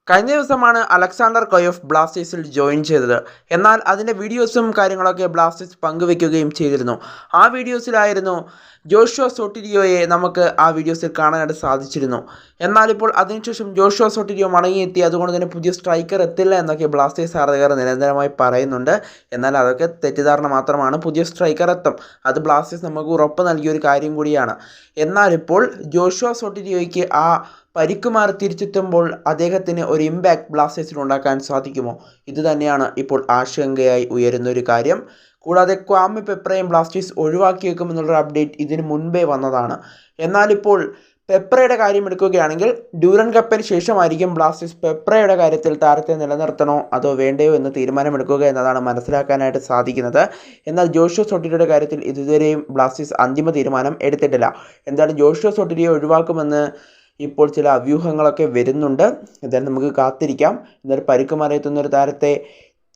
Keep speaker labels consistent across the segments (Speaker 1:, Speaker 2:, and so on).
Speaker 1: കഴിഞ്ഞ ദിവസമാണ് Alexander കൊയോഫ് ബ്ലാസ്റ്റേഴ്സിൽ join ചെയ്തത്. എന്നാൽ അതിൻ്റെ വീഡിയോസും കാര്യങ്ങളൊക്കെ ബ്ലാസ്റ്റേഴ്സ് പങ്കുവെക്കുകയും ചെയ്തിരുന്നു. ആ വീഡിയോസിലായിരുന്നു ജോഷുവ സോട്ടിരിയോയെ നമുക്ക് ആ വീഡിയോസിൽ കാണാനായിട്ട് സാധിച്ചിരുന്നു. എന്നാൽ ഇപ്പോൾ അതിനുശേഷം ജോഷുവ സോട്ടിരിയോ മടങ്ങിയെത്തി, അതുകൊണ്ട് തന്നെ പുതിയ സ്ട്രൈക്കർ എത്തില്ല എന്നൊക്കെ ബ്ലാസ്റ്റേഴ്സ് ആരാധകർ നിരന്തരമായി പറയുന്നുണ്ട്. എന്നാൽ അതൊക്കെ തെറ്റിദ്ധാരണ മാത്രമാണ്. പുതിയ സ്ട്രൈക്കർ എത്തും, അത് ബ്ലാസ്റ്റേഴ്സ് നമുക്ക് ഉറപ്പ് നൽകിയൊരു കാര്യം കൂടിയാണ്. എന്നാൽ ഇപ്പോൾ ജോഷുവ സോട്ടിരിയോയ്ക്ക് ആ പരിക്ക് മാറി തിരിച്ചെത്തുമ്പോൾ അദ്ദേഹത്തിന് ഒരു ഇമ്പാക്റ്റ് ബ്ലാസ്റ്റേഴ്സിൽ ഉണ്ടാക്കാൻ സാധിക്കുമോ? ഇത് തന്നെയാണ് ഇപ്പോൾ ആശങ്കയായി ഉയരുന്നൊരു കാര്യം. കൂടാതെ ക്വാമി പെപ്രയും ബ്ലാസ്റ്റേഴ്സ് ഒഴിവാക്കിയേക്കുമെന്നുള്ളൊരു അപ്ഡേറ്റ് ഇതിന് മുൻപേ വന്നതാണ്. എന്നാലിപ്പോൾ പെപ്രയുടെ കാര്യം എടുക്കുകയാണെങ്കിൽ ഡ്യൂറൻ കപ്പിന് ശേഷമായിരിക്കും ബ്ലാസ്റ്റേഴ്സ് പെപ്രയുടെ കാര്യത്തിൽ താരത്തെ നിലനിർത്തണോ അതോ വേണ്ടയോ എന്ന് തീരുമാനമെടുക്കുക എന്നതാണ് മനസ്സിലാക്കാനായിട്ട് സാധിക്കുന്നത്. എന്നാൽ ജോഷുവ സോട്ടിരിയുടെ കാര്യത്തിൽ ഇതുവരെയും ബ്ലാസ്റ്റേഴ്സ് അന്തിമ തീരുമാനം എടുത്തിട്ടില്ല. എന്തായാലും ജോഷുവ സോട്ടിരിയെ ഒഴിവാക്കുമെന്ന് ഇപ്പോൾ ചില അഭ്യൂഹങ്ങളൊക്കെ വരുന്നുണ്ട്. എന്തായാലും നമുക്ക് കാത്തിരിക്കാം. എന്നാലും പരിക്ക് മാറിയെത്തുന്നൊരു താരത്തെ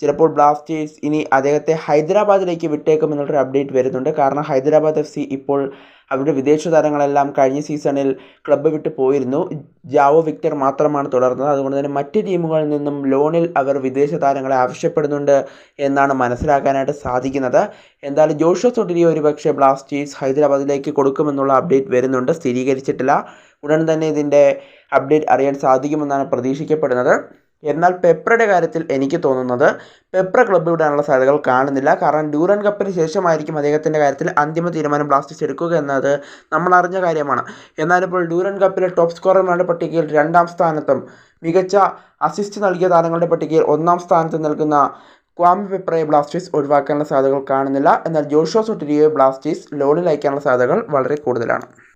Speaker 1: ചിലപ്പോൾ ബ്ലാസ്റ്റേഴ്സ് ഇനി അദ്ദേഹത്തെ ഹൈദരാബാദിലേക്ക് വിട്ടേക്കുമെന്നുള്ളൊരു അപ്ഡേറ്റ് വരുന്നുണ്ട്. കാരണം ഹൈദരാബാദ് FC ഇപ്പോൾ അവരുടെ വിദേശ താരങ്ങളെല്ലാം കഴിഞ്ഞ സീസണിൽ ക്ലബ്ബ് വിട്ട് പോയിരുന്നു. ജാവോ വിക്ടർ മാത്രമാണ് തുടർന്നത്. അതുകൊണ്ട് തന്നെ മറ്റ് ടീമുകളിൽ നിന്നും ലോണിൽ അവർ വിദേശ താരങ്ങളെ ആവശ്യപ്പെടുന്നുണ്ട് എന്നാണ് മനസ്സിലാക്കാനായിട്ട് സാധിക്കുന്നത്. എന്തായാലും ജോഷുവ സോട്ടിരിയെ ഒരുപക്ഷെ ബ്ലാസ്റ്റേഴ്സ് ഹൈദരാബാദിലേക്ക് കൊടുക്കുമെന്നുള്ള അപ്ഡേറ്റ് വരുന്നുണ്ട്. സ്ഥിരീകരിച്ചിട്ടില്ല. ഉടൻ തന്നെ ഇതിൻ്റെ അപ്ഡേറ്റ് അറിയാൻ സാധിക്കുമെന്നാണ് പ്രതീക്ഷിക്കപ്പെടുന്നത്. എന്നാൽ പെപ്രയുടെ കാര്യത്തിൽ എനിക്ക് തോന്നുന്നത് പെപ്ര ക്ലബ്ബ് വിടാനുള്ള സാധ്യതകൾ കാണുന്നില്ല. കാരണം ഡ്യൂറൻ കപ്പിന് ശേഷമായിരിക്കും അദ്ദേഹത്തിൻ്റെ കാര്യത്തിൽ അന്തിമ തീരുമാനം ബ്ലാസ്റ്റേഴ്സ് എടുക്കുക എന്നത് നമ്മൾ അറിഞ്ഞ കാര്യമാണ്. എന്നാലിപ്പോൾ ഡ്യൂറൻ കപ്പിലെ ടോപ്പ് സ്കോറർമാരുടെ പട്ടികയിൽ 2ാം സ്ഥാനത്തും മികച്ച അസിസ്റ്റ് നൽകിയ താരങ്ങളുടെ പട്ടികയിൽ 1ാം സ്ഥാനത്ത് നിൽക്കുന്ന ക്വാമി പെപ്രയെ ബ്ലാസ്റ്റേഴ്സ് ഒഴിവാക്കാനുള്ള സാധ്യതകൾ കാണുന്നില്ല. എന്നാൽ ജോഷുവ സോട്ടിരിയെ ബ്ലാസ്റ്റേഴ്സ് ലോണിൽ അയക്കാനുള്ള സാധ്യതകൾ വളരെ കൂടുതലാണ്.